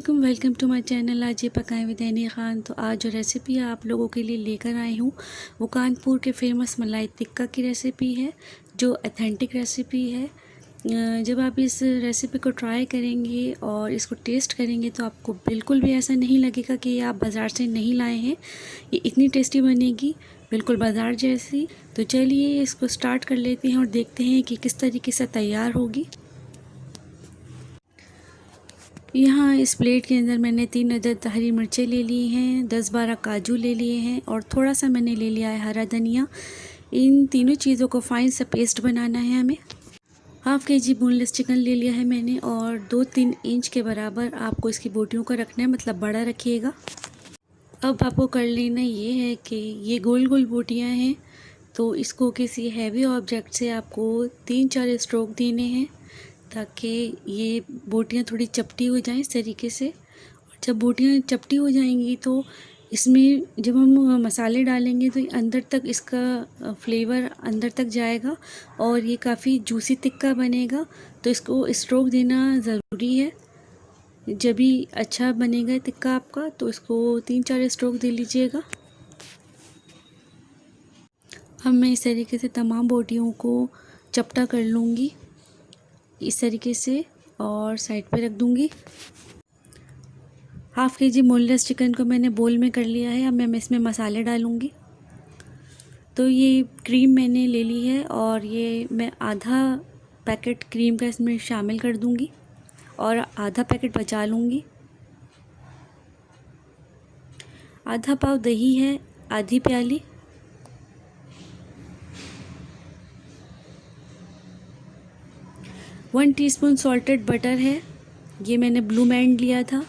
वालेकुम, welcome to my channel. आज ये पकाएं विद एनी ख़ान। तो आज जो रेसिपी आप लोगों के लिए लेकर आई हूँ वो कानपुर के फेमस मलाई टिक्का की रेसिपी है, जो ऑथेंटिक रेसिपी है। जब आप इस रेसिपी को ट्राई करेंगे और इसको टेस्ट करेंगे तो आपको बिल्कुल भी ऐसा नहीं लगेगा कि ये आप बाज़ार से नहीं लाए हैं। ये इतनी टेस्टी बनेगी, बिल्कुल बाज़ार जैसी। तो चलिए इसको स्टार्ट कर लेते हैं और देखते हैं कि किस तरीके से तैयार होगी। यहाँ इस प्लेट के अंदर मैंने 3 अदद हरी मिर्चें ले ली हैं, 10-12 काजू ले लिए हैं और थोड़ा सा मैंने ले लिया है हरा धनिया। इन तीनों चीज़ों को फाइन सा पेस्ट बनाना है हमें। हाफ़ केजी बोनलेस चिकन ले लिया है मैंने और 2-3 इंच के बराबर आपको इसकी बोटियों का रखना है, मतलब बड़ा रखिएगा। अब आपको कर लेना ये है कि ये गोल गोल बोटियाँ हैं, तो इसको किसी हैवी ऑब्जेक्ट से आपको 3-4 स्ट्रोक देने हैं ताकि ये बोटियाँ थोड़ी चपटी हो जाएं इस तरीके से। और जब बोटियाँ चपटी हो जाएंगी तो इसमें जब हम मसाले डालेंगे तो अंदर तक इसका फ्लेवर अंदर तक जाएगा और ये काफ़ी जूसी टिक्का बनेगा। तो इसको स्ट्रोक देना ज़रूरी है, जब भी अच्छा बनेगा टिक्का आपका। तो इसको 3-4 स्ट्रोक दे लीजिएगा। अब मैं इस तरीके से तमाम बोटियों को चपटा कर लूँगी इस तरीके से और साइड पे रख दूँगी। हाफ़ केजी बोनलेस चिकन को मैंने बोल में कर लिया है। अब मैं इसमें मसाले डालूँगी। तो ये क्रीम मैंने ले ली है और ये मैं आधा पैकेट क्रीम का इसमें शामिल कर दूँगी और आधा पैकेट बचा लूँगी। आधा पाव दही है, आधी प्याली। वन टीस्पून सॉल्टेड बटर है, ये मैंने ब्लू बैंड लिया था।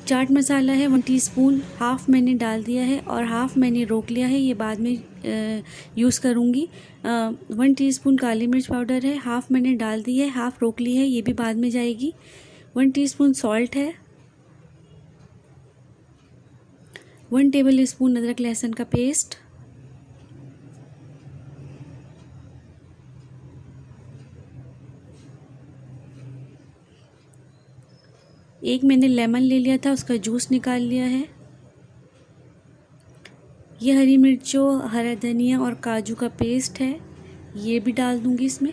चाट मसाला है 1 टीस्पून, हाफ़ मैंने डाल दिया है और हाफ़ मैंने रोक लिया है, ये बाद में यूज़ करूँगी। 1 टीस्पून काली मिर्च पाउडर है, हाफ़ मैंने डाल दी है, हाफ़ रोक ली है, ये भी बाद में जाएगी। 1 टीस्पून सॉल्ट है। 1 टेबल स्पून अदरक लहसुन का पेस्ट। एक मैंने लेमन ले लिया था, उसका जूस निकाल लिया है। ये हरी मिर्चों, हरा धनिया और काजू का पेस्ट है, ये भी डाल दूँगी इसमें।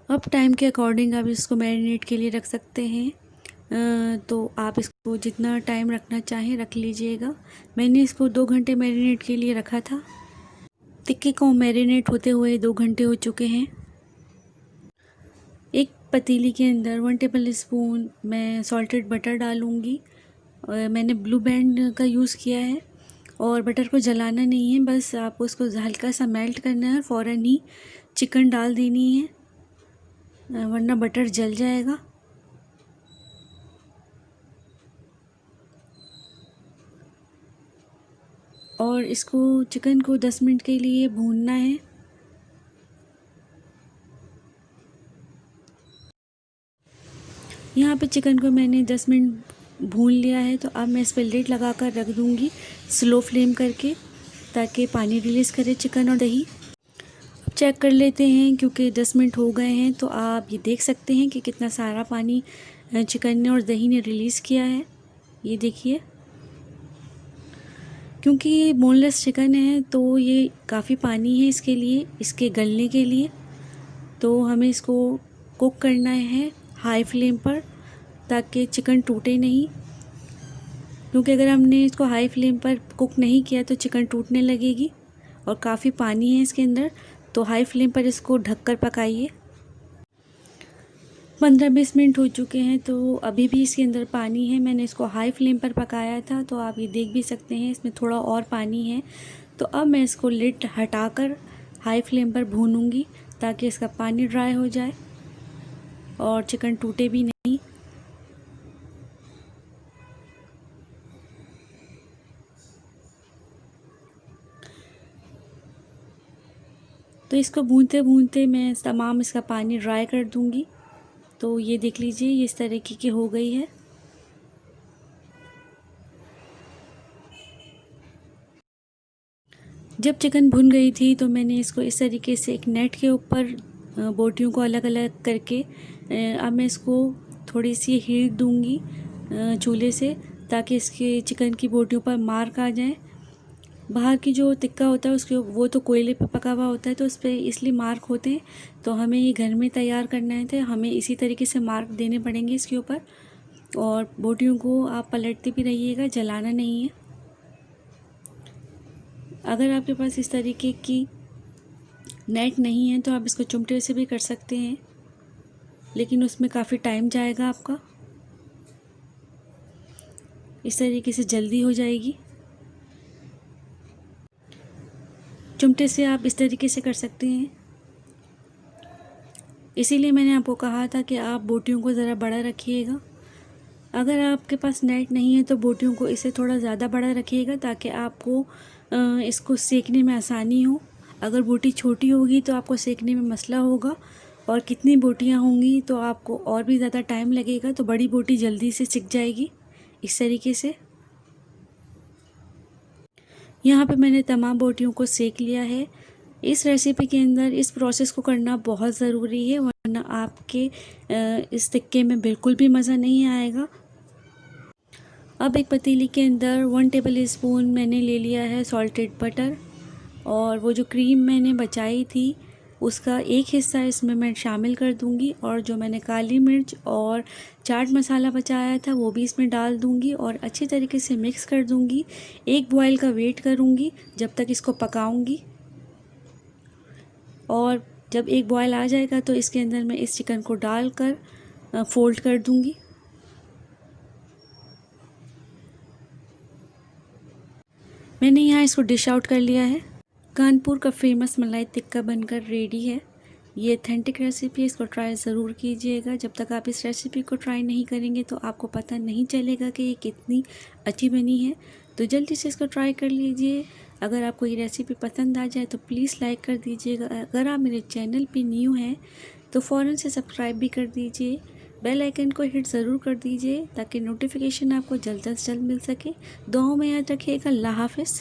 अब टाइम के अकॉर्डिंग आप इसको मैरिनेट के लिए रख सकते हैं। तो आप इसको जितना टाइम रखना चाहें रख लीजिएगा। मैंने इसको 2 घंटे मैरिनेट के लिए रखा था। टिक्के को मैरिनेट होते हुए 2 घंटे हो चुके हैं। एक पतीली के अंदर 1 टेबल स्पून मैं सॉल्टेड बटर डालूँगी। मैंने ब्लू बैंड का यूज़ किया है और बटर को जलाना नहीं है, बस आपको उसको हल्का सा मेल्ट करना है, फ़ौरन ही चिकन डाल देनी है, वरना बटर जल जाएगा। और इसको चिकन को 10 मिनट के लिए भूनना है। यहाँ पे चिकन को मैंने 10 मिनट भून लिया है, तो अब मैं इस पर लिड लगा कर रख दूँगी स्लो फ्लेम करके, ताकि पानी रिलीज़ करे चिकन और दही। अब चेक कर लेते हैं, क्योंकि 10 मिनट हो गए हैं तो आप ये देख सकते हैं कि कितना सारा पानी चिकन ने और दही ने रिलीज़ किया है। ये देखिए, क्योंकि ये बोनलेस चिकन है तो ये काफ़ी पानी है इसके लिए, इसके गलने के लिए। तो हमें इसको कुक करना है हाई फ्लेम पर, ताकि चिकन टूटे नहीं। क्योंकि अगर हमने इसको हाई फ्लेम पर कुक नहीं किया तो चिकन टूटने लगेगी और काफ़ी पानी है इसके अंदर। तो हाई फ्लेम पर इसको ढककर पकाइए। 15-20 मिनट हो चुके हैं तो अभी भी इसके अंदर पानी है। मैंने इसको हाई फ्लेम पर पकाया था, तो आप ये देख भी सकते हैं इसमें थोड़ा और पानी है। तो अब मैं इसको लिड हटाकर हाई फ्लेम पर भूनूंगी, ताकि इसका पानी ड्राई हो जाए और चिकन टूटे भी नहीं। तो इसको भूनते भूनते मैं तमाम इसका पानी ड्राई कर दूंगी। तो ये देख लीजिए, ये इस तरीके की हो गई है। जब चिकन भुन गई थी तो मैंने इसको इस तरीके से एक नेट के ऊपर बोटियों को अलग अलग करके अब मैं इसको थोड़ी सी हीट दूंगी चूल्हे से, ताकि इसके चिकन की बोटियों पर मार्क आ जाए। बाहर की जो टिक्का होता है उसके वो तो कोयले पे पका हुआ होता है, तो उस पर इसलिए मार्क होते हैं। तो हमें ये घर में तैयार करना है, तो हमें इसी तरीके से मार्क देने पड़ेंगे इसके ऊपर। और बोटियों को आप पलटते भी रहिएगा, जलाना नहीं है। अगर आपके पास इस तरीके की नेट नहीं है तो आप इसको चिमटे से भी कर सकते हैं, लेकिन उसमें काफ़ी टाइम जाएगा आपका। इस तरीके से जल्दी हो जाएगी। चिमटे से आप इस तरीके से कर सकते हैं। इसीलिए मैंने आपको कहा था कि आप बोटियों को ज़रा बड़ा रखिएगा। अगर आपके पास नेट नहीं है तो बोटियों को इसे थोड़ा ज़्यादा बड़ा रखिएगा, ताकि आपको इसको सेकने में आसानी हो। अगर बोटी छोटी होगी तो आपको सेकने में मसला होगा, और कितनी बोटियां होंगी तो आपको और भी ज़्यादा टाइम लगेगा। तो बड़ी बोटी जल्दी से सिक जाएगी इस तरीके से। यहाँ पे मैंने तमाम बोटियों को सेक लिया है। इस रेसिपी के अंदर इस प्रोसेस को करना बहुत ज़रूरी है, वरना आपके इस टिक्के में बिल्कुल भी मज़ा नहीं आएगा। अब एक पतीली के अंदर 1 टेबल स्पून मैंने ले लिया है सॉल्टेड बटर, और वो जो क्रीम मैंने बचाई थी उसका एक हिस्सा इसमें मैं शामिल कर दूंगी, और जो मैंने काली मिर्च और चाट मसाला बचाया था वो भी इसमें डाल दूंगी और अच्छी तरीके से मिक्स कर दूंगी। एक बॉयल का वेट करूंगी जब तक इसको पकाऊंगी, और जब एक बॉयल आ जाएगा तो इसके अंदर मैं इस चिकन को डालकर फोल्ड कर दूंगी। मैंने यहाँ इसको डिश आउट कर लिया है। कानपुर का फेमस मलाई टिक्का बनकर रेडी है। ये ऑथेंटिक रेसिपी है, इसको ट्राई ज़रूर कीजिएगा। जब तक आप इस रेसिपी को ट्राई नहीं करेंगे तो आपको पता नहीं चलेगा कि ये कितनी अच्छी बनी है। तो जल्दी से इसको ट्राई कर लीजिए। अगर आपको ये रेसिपी पसंद आ जाए तो प्लीज़ लाइक कर दीजिएगा। अगर आप मेरे चैनल पे न्यू हैं तो फ़ौरन से सब्सक्राइब भी कर दीजिए। बेल आइकन को हिट ज़रूर कर दीजिए ताकि नोटिफिकेशन आपको जल्द से जल्द मिल सके। दुआओं में याद रखिएगा। अल्लाह हाफ़िज़।